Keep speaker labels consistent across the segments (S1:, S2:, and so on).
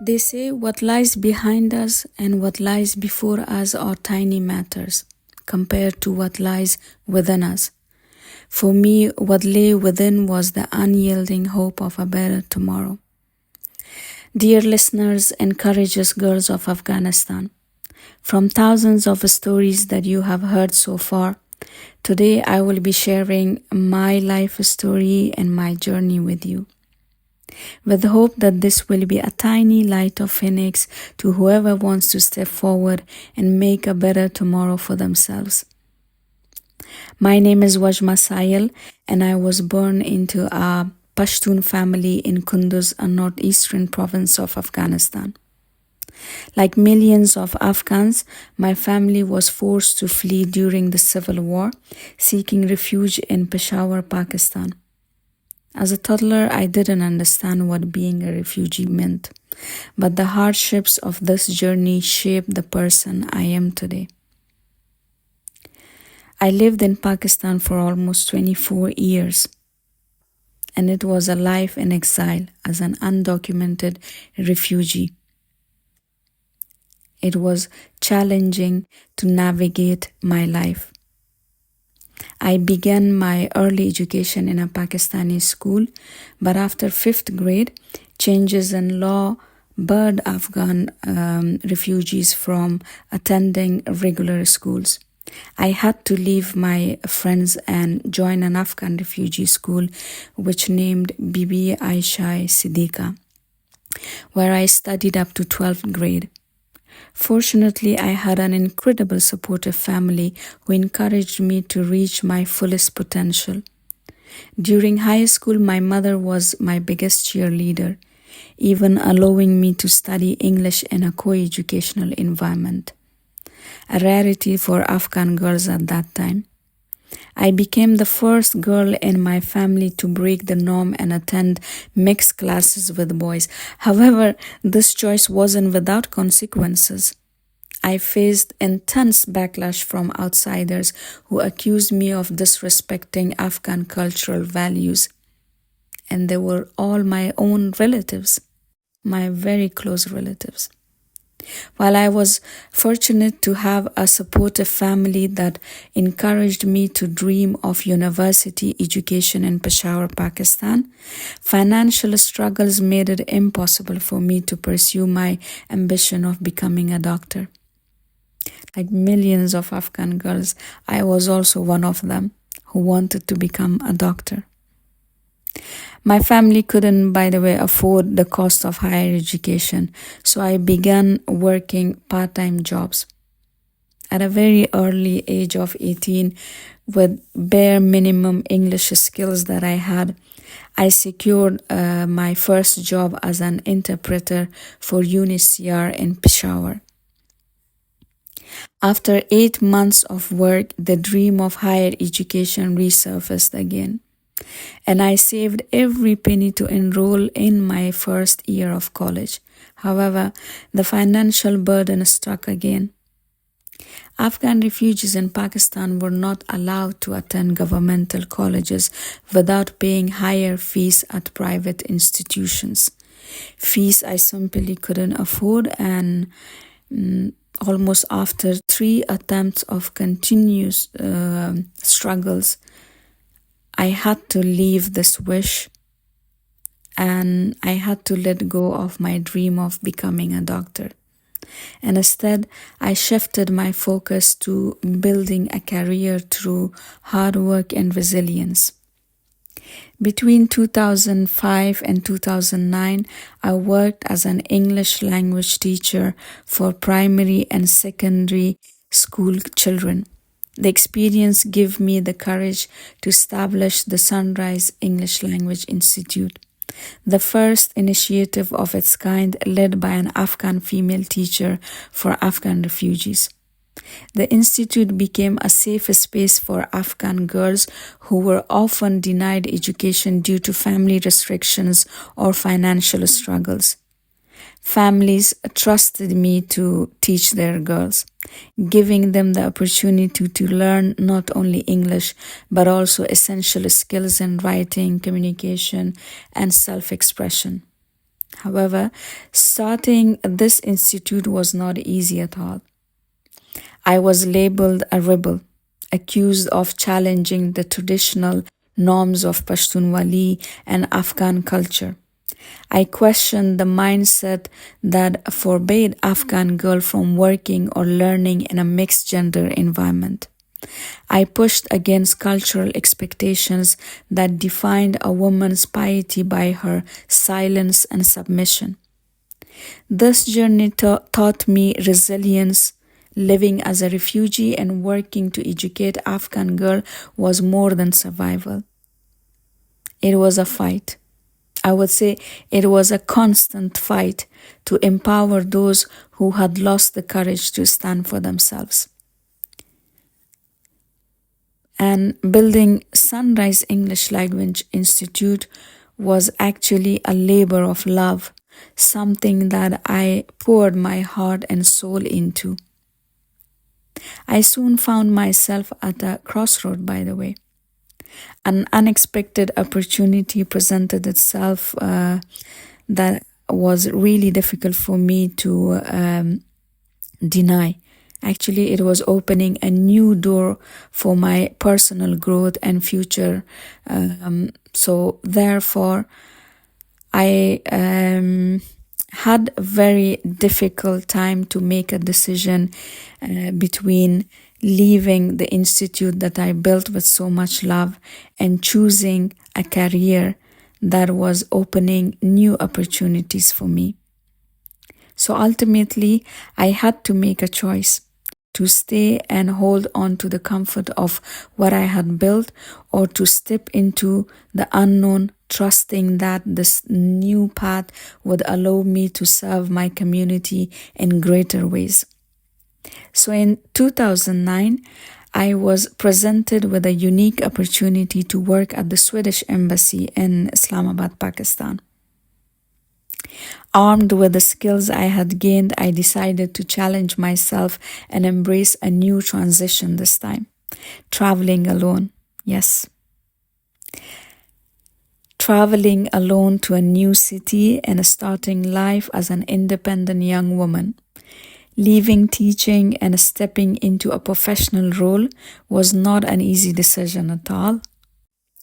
S1: They say what lies behind us and what lies before us are tiny matters compared to what lies within us. For me, what lay within was the unyielding hope of a better tomorrow. Dear listeners and courageous girls of Afghanistan, from thousands of stories that you have heard so far, today I will be sharing my life story and my journey with you, with hope that this will be a tiny light of phoenix to whoever wants to step forward and make a better tomorrow for themselves. My name is Wazhma Sayel, and I was born into a Pashtun family in Kunduz, a northeastern province of Afghanistan. Like millions of Afghans, my family was forced to flee during the civil war, seeking refuge in Peshawar, Pakistan. As a toddler, I didn't understand what being a refugee meant, but the hardships of this journey shaped the person I am today. I lived in Pakistan for almost 24 years, and it was a life in exile as an undocumented refugee. It was challenging to navigate my life. I began my early education in a Pakistani school, but after 5th grade, changes in law barred Afghan refugees from attending regular schools. I had to leave my friends and join an Afghan refugee school, which named Bibi Aisha Siddiqa, where I studied up to 12th grade. Fortunately, I had an incredible supportive family who encouraged me to reach my fullest potential. During high school, my mother was my biggest cheerleader, even allowing me to study English in a co-educational environment, a rarity for Afghan girls at that time. I became the first girl in my family to break the norm and attend mixed classes with boys. However, this choice wasn't without consequences. I faced intense backlash from outsiders who accused me of disrespecting Afghan cultural values. And they were all my own relatives, my very close relatives. While I was fortunate to have a supportive family that encouraged me to dream of university education in Peshawar, Pakistan, financial struggles made it impossible for me to pursue my ambition of becoming a doctor. Like millions of Afghan girls, I was also one of them who wanted to become a doctor. My family couldn't, by the way, afford the cost of higher education, so I began working part-time jobs. At a very early age of 18, with bare minimum English skills that I had, I secured my first job as an interpreter for UNHCR in Peshawar. After 8 months of work, the dream of higher education resurfaced again, and I saved every penny to enroll in my first year of college. However, the financial burden struck again. Afghan refugees in Pakistan were not allowed to attend governmental colleges without paying higher fees at private institutions. Fees I simply couldn't afford, and almost after 3 attempts of continuous struggles, I had to leave this wish, and I had to let go of my dream of becoming a doctor. And instead, I shifted my focus to building a career through hard work and resilience. Between 2005 and 2009, I worked as an English language teacher for primary and secondary school children. The experience gave me the courage to establish the Sunrise English Language Institute, the first initiative of its kind led by an Afghan female teacher for Afghan refugees. The institute became a safe space for Afghan girls who were often denied education due to family restrictions or financial struggles. Families trusted me to teach their girls, giving them the opportunity to learn not only English, but also essential skills in writing, communication, and self expression. However, starting this institute was not easy at all. I was labeled a rebel, accused of challenging the traditional norms of Pashtunwali and Afghan culture. I questioned the mindset that forbade Afghan girls from working or learning in a mixed gender environment. I pushed against cultural expectations that defined a woman's piety by her silence and submission. This journey taught me resilience. Living as a refugee and working to educate Afghan girls was more than survival. It was a fight. I would say it was a constant fight to empower those who had lost the courage to stand for themselves. And building Sunrise English Language Institute was actually a labor of love, something that I poured my heart and soul into. I soon found myself at a crossroad, by the way. An unexpected opportunity presented itself that was really difficult for me to deny. Actually, it was opening a new door for my personal growth and future. So therefore, I had a very difficult time to make a decision between leaving the institute that I built with so much love and choosing a career that was opening new opportunities for me. So ultimately, I had to make a choice to stay and hold on to the comfort of what I had built, or to step into the unknown, trusting that this new path would allow me to serve my community in greater ways. So in 2009, I was presented with a unique opportunity to work at the Swedish Embassy in Islamabad, Pakistan. Armed with the skills I had gained, I decided to challenge myself and embrace a new transition this time. Traveling alone, yes. Traveling alone to a new city and starting life as an independent young woman. Leaving teaching and stepping into a professional role was not an easy decision at all.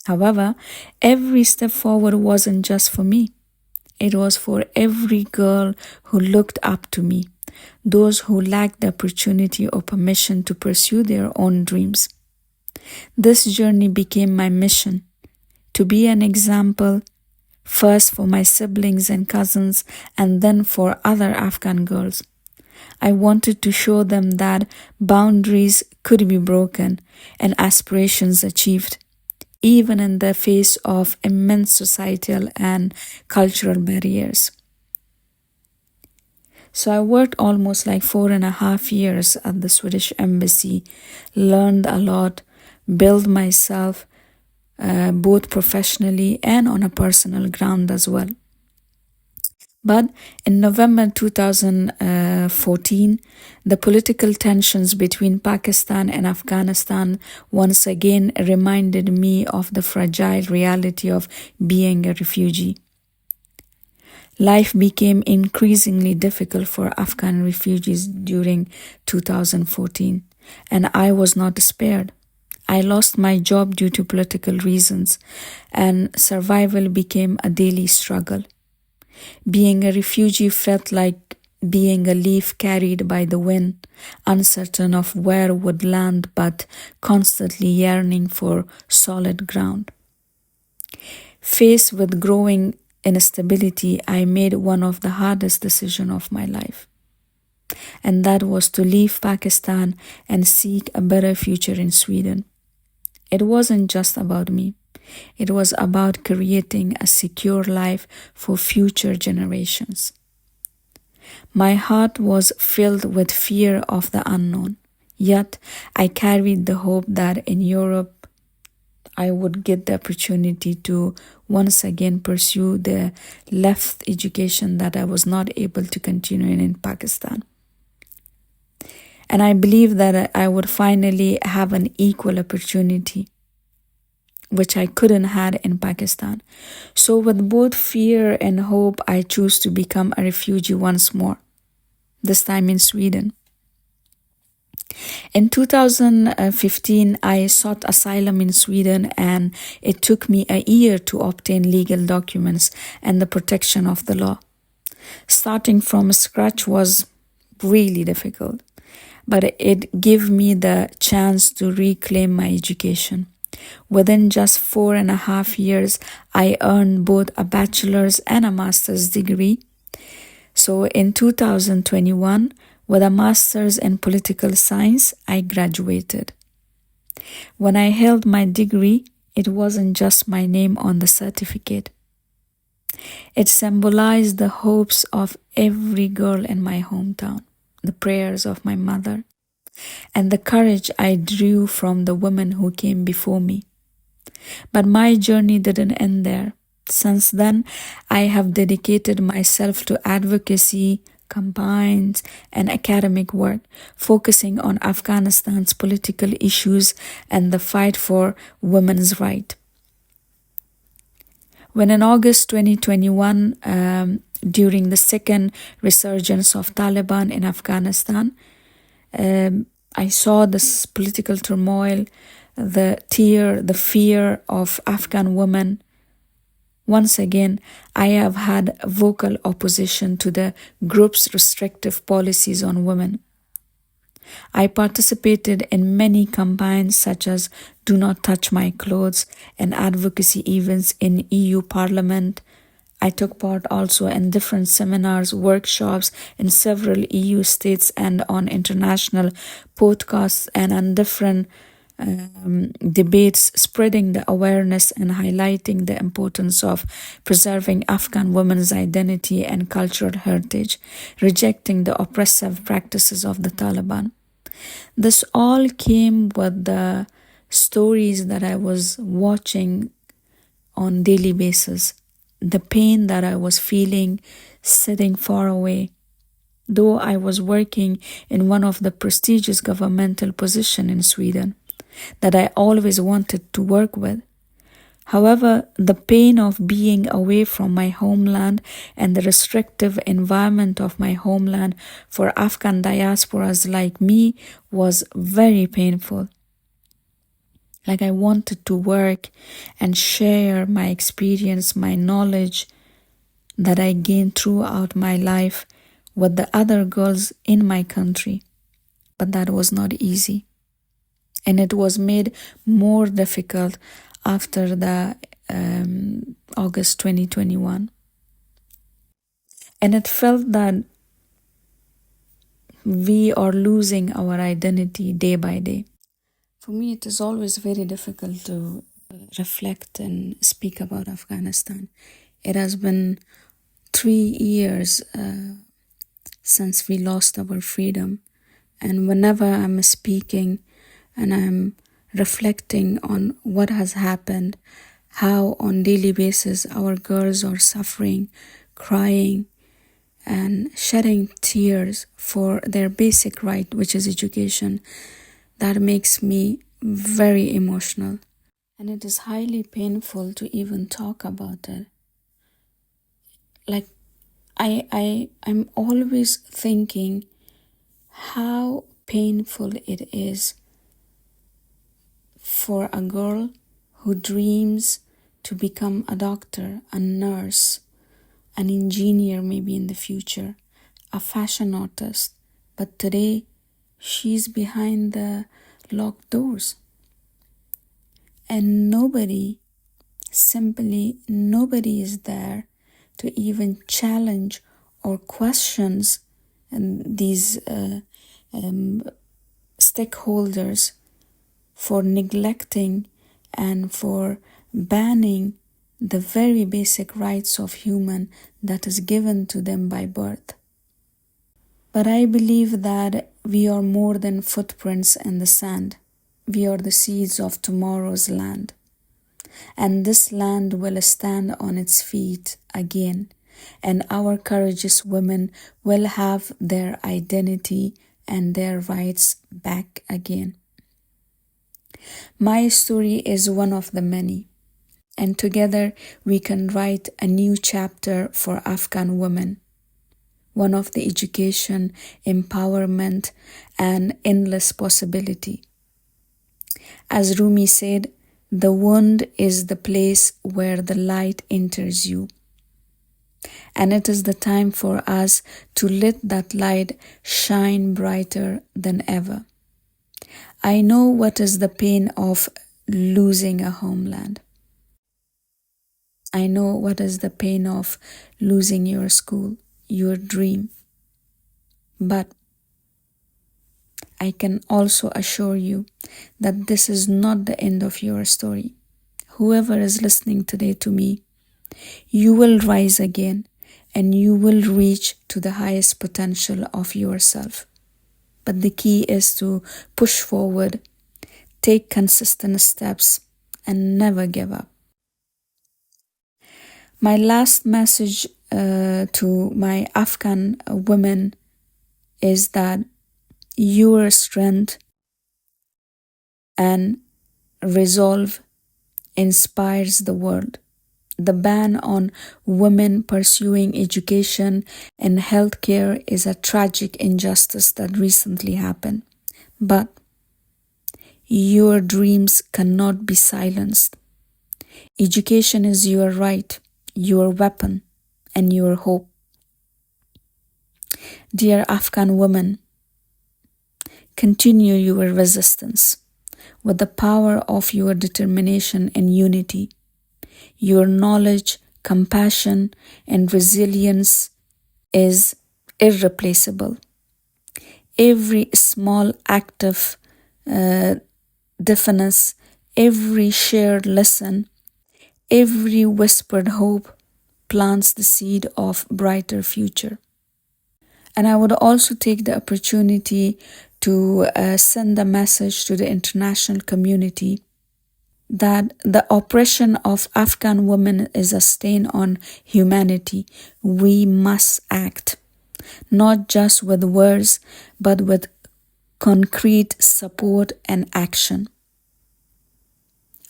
S1: However, every step forward wasn't just for me. It was for every girl who looked up to me, those who lacked the opportunity or permission to pursue their own dreams. This journey became my mission, to be an example, first for my siblings and cousins, and then for other Afghan girls. I wanted to show them that boundaries could be broken and aspirations achieved, even in the face of immense societal and cultural barriers. So I worked almost like 4.5 years at the Swedish Embassy, learned a lot, built myself both professionally and on a personal ground as well. But in November 2014, the political tensions between Pakistan and Afghanistan once again reminded me of the fragile reality of being a refugee. Life became increasingly difficult for Afghan refugees during 2014, and I was not spared. I lost my job due to political reasons, and survival became a daily struggle. Being a refugee felt like being a leaf carried by the wind, uncertain of where it would land, but constantly yearning for solid ground. Faced with growing instability, I made one of the hardest decisions of my life. And that was to leave Pakistan and seek a better future in Sweden. It wasn't just about me. It was about creating a secure life for future generations. My heart was filled with fear of the unknown, yet I carried the hope that in Europe I would get the opportunity to once again pursue the left education that I was not able to continue in Pakistan. And I believe that I would finally have an equal opportunity, which I couldn't had in Pakistan. So with both fear and hope, I choose to become a refugee once more, this time in Sweden. In 2015, I sought asylum in Sweden, and it took me a year to obtain legal documents and the protection of the law. Starting from scratch was really difficult, but it gave me the chance to reclaim my education. Within just 4.5 years, I earned both a bachelor's and a master's degree. So in 2021, with a master's in political science, I graduated. When I held my degree, it wasn't just my name on the certificate. It symbolized the hopes of every girl in my hometown, the prayers of my mother, and the courage I drew from the women who came before me. But my journey didn't end there. Since then, I have dedicated myself to advocacy, campaigns, and academic work, focusing on Afghanistan's political issues and the fight for women's rights. When in August 2021, during the second resurgence of Taliban in Afghanistan, I saw this political turmoil, the fear of Afghan women. Once again, I have had vocal opposition to the group's restrictive policies on women. I participated in many campaigns such as Do Not Touch My Clothes and advocacy events in EU Parliament. I took part also in different seminars, workshops in several EU states and on international podcasts and on different debates, spreading the awareness and highlighting the importance of preserving Afghan women's identity and cultural heritage, rejecting the oppressive practices of the Taliban. This all came with the stories that I was watching on daily basis, the pain that I was feeling sitting far away. Though I was working in one of the prestigious governmental positions in Sweden that I always wanted to work with. However, the pain of being away from my homeland and the restrictive environment of my homeland for Afghan diasporas like me was very painful. Like I wanted to work and share my experience, my knowledge that I gained throughout my life with the other girls in my country. But that was not easy. And it was made more difficult after the August 2021. And it felt that we are losing our identity day by day. For me, it is always very difficult to reflect and speak about Afghanistan. It has been 3 years since we lost our freedom. And whenever I'm speaking and I'm reflecting on what has happened, how on daily basis our girls are suffering, crying, and shedding tears for their basic right, which is education, that makes me very emotional. And it is highly painful to even talk about it. Like, I'm always thinking how painful it is for a girl who dreams to become a doctor, a nurse, an engineer maybe in the future, a fashion artist, but today she's behind the locked doors. And nobody is there to even challenge or questions these stakeholders for neglecting and for banning the very basic rights of human that is given to them by birth. But I believe that we are more than footprints in the sand. We are the seeds of tomorrow's land. and this land will stand on its feet again, and our courageous women will have their identity and their rights back again. My story is one of the many, and together we can write a new chapter for Afghan women, one of the education, empowerment, and endless possibility. As Rumi said, the wound is the place where the light enters you. And it is the time for us to let that light shine brighter than ever. I know what is the pain of losing a homeland. I know what is the pain of losing your school, your dream. But I can also assure you that this is not the end of your story. Whoever is listening today to me, you will rise again and you will reach to the highest potential of yourself. But the key is to push forward, take consistent steps, and never give up. My last message to my Afghan women is that your strength and resolve inspires the world. The ban on women pursuing education and healthcare is a tragic injustice that recently happened. But your dreams cannot be silenced. Education is your right, your weapon, and your hope. Dear Afghan women, continue your resistance with the power of your determination and unity. Your knowledge, compassion, and resilience is irreplaceable. Every small act of deafness, every shared lesson, every whispered hope plants the seed of brighter future. And I would also take the opportunity to send a message to the international community that the oppression of Afghan women is a stain on humanity. We must act, not just with words, but with concrete support and action.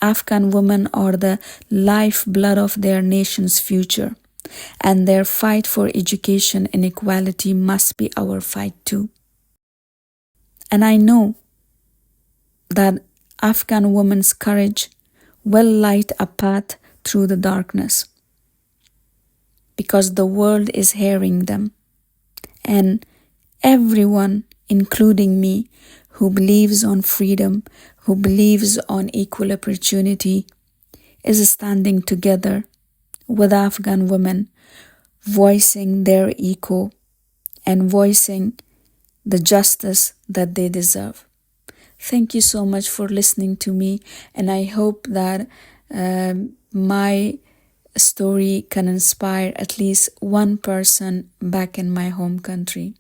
S1: Afghan women are the lifeblood of their nation's future, and their fight for education and equality must be our fight too. And I know that Afghan women's courage will light a path through the darkness, because the world is hearing them, and everyone, including me, who believes on freedom, who believes on equal opportunity, is standing together with Afghan women, voicing their echo and voicing the justice that they deserve. Thank you so much for listening to me, and I hope that my story can inspire at least one person back in my home country.